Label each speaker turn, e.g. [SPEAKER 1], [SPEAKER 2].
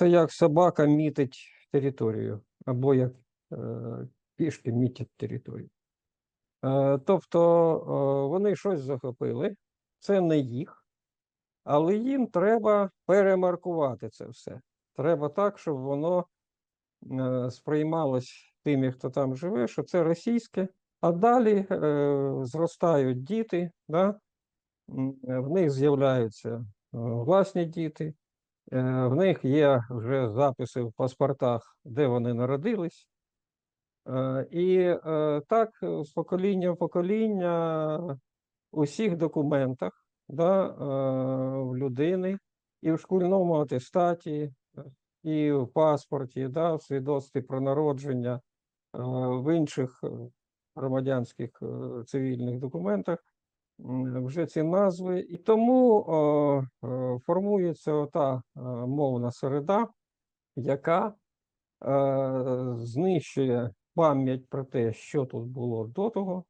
[SPEAKER 1] це як собака мітить територію, або як е, пішки мітять територію. Тобто вони щось захопили, це не їх, але їм треба перемаркувати це все. Треба так, щоб воно сприймалось тими, хто там живе, що це російське, а далі зростають діти, да? В них з'являються власні діти, в них є вже записи в паспортах, де вони народились. І так з покоління в покоління у всіх документах, да, в людини, і в шкільному атестаті, і в паспорті, да, в свідоцтві про народження, в інших громадянських цивільних документах вже ці назви. І тому формується та мовна середа, яка знищує пам'ять про те, що тут було до того,